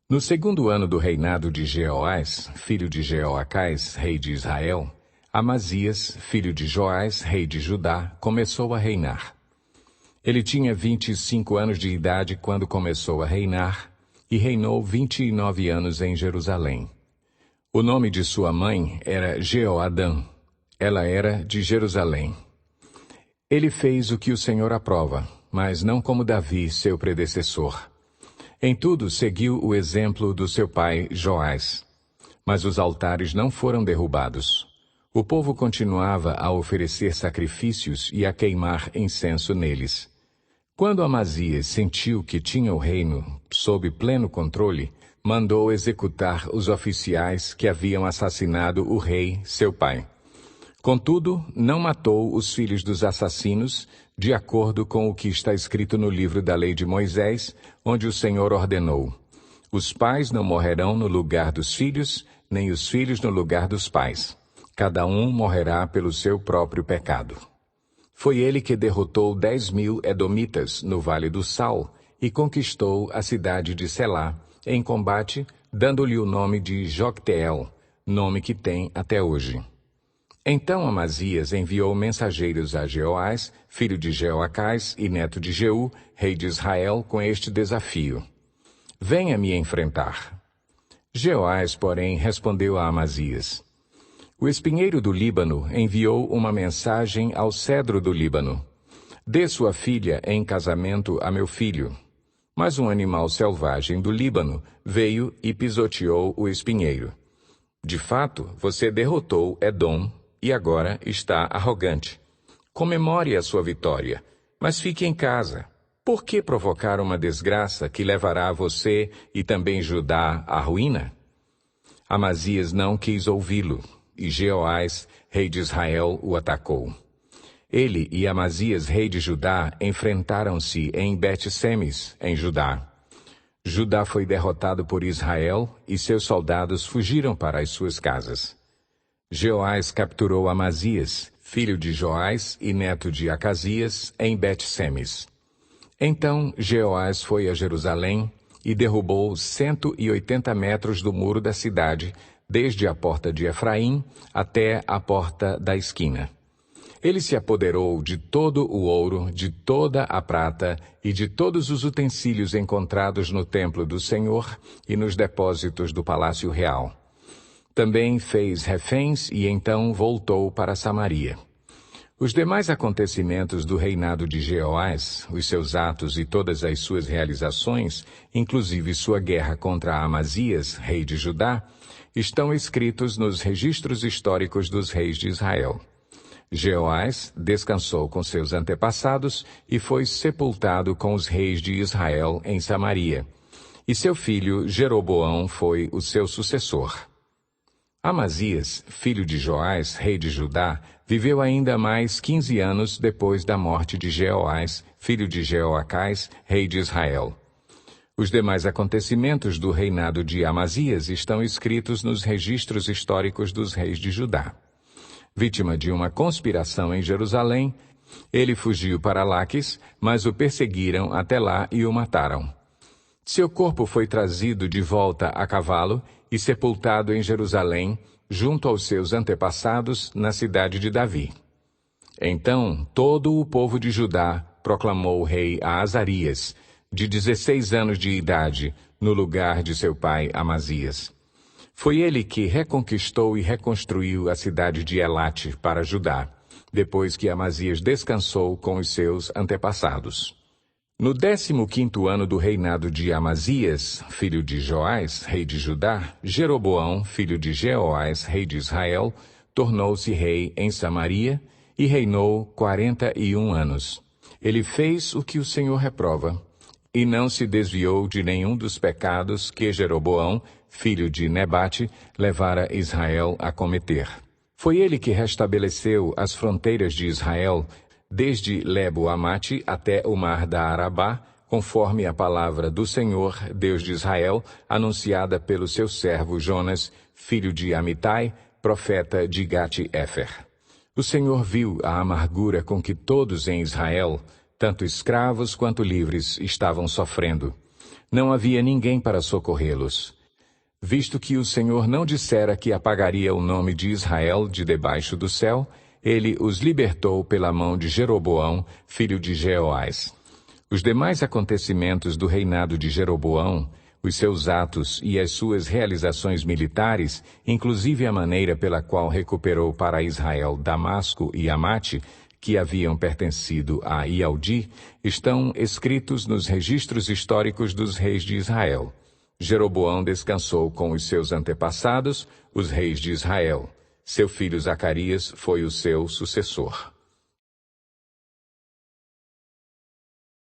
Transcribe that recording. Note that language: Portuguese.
No segundo ano do reinado de Jeoás, filho de Jeoacás, rei de Israel, Amazias, filho de Joás, rei de Judá, começou a reinar. Ele tinha 25 anos de idade quando começou a reinar, e reinou 29 anos em Jerusalém. O nome de sua mãe era Jeoadã. Ela era de Jerusalém. Ele fez o que o Senhor aprova, mas não como Davi, seu predecessor. Em tudo seguiu o exemplo do seu pai Joás. Mas os altares não foram derrubados. O povo continuava a oferecer sacrifícios e a queimar incenso neles. Quando Amazias sentiu que tinha o reino sob pleno controle, mandou executar os oficiais que haviam assassinado o rei, seu pai. Contudo, não matou os filhos dos assassinos, de acordo com o que está escrito no livro da lei de Moisés, onde o Senhor ordenou: os pais não morrerão no lugar dos filhos, nem os filhos no lugar dos pais. Cada um morrerá pelo seu próprio pecado. Foi ele que derrotou 10.000 edomitas no Vale do Sal e conquistou a cidade de Selá, em combate, dando-lhe o nome de Jocteel, nome que tem até hoje. Então Amazias enviou mensageiros a Jeoás, filho de Jeoacás e neto de Jeú, rei de Israel, com este desafio: venha me enfrentar. Jeoás, porém, respondeu a Amazias: o espinheiro do Líbano enviou uma mensagem ao cedro do Líbano: dê sua filha em casamento a meu filho. Mas um animal selvagem do Líbano veio e pisoteou o espinheiro. De fato, você derrotou Edom e agora está arrogante. Comemore a sua vitória, mas fique em casa. Por que provocar uma desgraça que levará você e também Judá à ruína? Amazias não quis ouvi-lo, e Jeoás, rei de Israel, o atacou. Ele e Amazias, rei de Judá, enfrentaram-se em Bet-Semes, em Judá. Judá foi derrotado por Israel e seus soldados fugiram para as suas casas. Jeoás capturou Amazias, filho de Joás e neto de Acasias, em Bet-Semes. Então Jeoás foi a Jerusalém e derrubou 180 metros do muro da cidade, desde a porta de Efraim até a porta da esquina. Ele se apoderou de todo o ouro, de toda a prata e de todos os utensílios encontrados no templo do Senhor e nos depósitos do palácio real. Também fez reféns e então voltou para Samaria. Os demais acontecimentos do reinado de Jeoás, os seus atos e todas as suas realizações, inclusive sua guerra contra Amazias, rei de Judá, estão escritos nos registros históricos dos reis de Israel. Jeoás descansou com seus antepassados e foi sepultado com os reis de Israel em Samaria. E seu filho Jeroboão foi o seu sucessor. Amazias, filho de Joás, rei de Judá, viveu ainda mais 15 anos depois da morte de Jeoás, filho de Jeoacás, rei de Israel. Os demais acontecimentos do reinado de Amazias estão escritos nos registros históricos dos reis de Judá. Vítima de uma conspiração em Jerusalém, ele fugiu para Laques, mas o perseguiram até lá e o mataram. Seu corpo foi trazido de volta a cavalo e sepultado em Jerusalém, junto aos seus antepassados, na cidade de Davi. Então todo o povo de Judá proclamou o rei a Azarias, de 16 anos de idade, no lugar de seu pai Amazias. Foi ele que reconquistou e reconstruiu a cidade de Elate para Judá, depois que Amazias descansou com os seus antepassados. No 15º ano do reinado de Amazias, filho de Joás, rei de Judá, Jeroboão, filho de Jeoás, rei de Israel, tornou-se rei em Samaria e reinou 41 anos. Ele fez o que o Senhor reprova, e não se desviou de nenhum dos pecados que Jeroboão, filho de Nebate, levara Israel a cometer. Foi ele que restabeleceu as fronteiras de Israel, desde Lebo-Amate até o mar da Arabá, conforme a palavra do Senhor, Deus de Israel, anunciada pelo seu servo Jonas, filho de Amitai, profeta de Gate-Éfer. O Senhor viu a amargura com que todos em Israel, tanto escravos quanto livres, estavam sofrendo. não havia ninguém para socorrê-los. Visto que o Senhor não dissera que apagaria o nome de Israel de debaixo do céu, ele os libertou pela mão de Jeroboão, filho de Jeoás. Os demais acontecimentos do reinado de Jeroboão, os seus atos e as suas realizações militares, inclusive a maneira pela qual recuperou para Israel Damasco e Amate, que haviam pertencido a Ialdi, estão escritos nos registros históricos dos reis de Israel. Jeroboão descansou com os seus antepassados, os reis de Israel. Seu filho Zacarias foi o seu sucessor.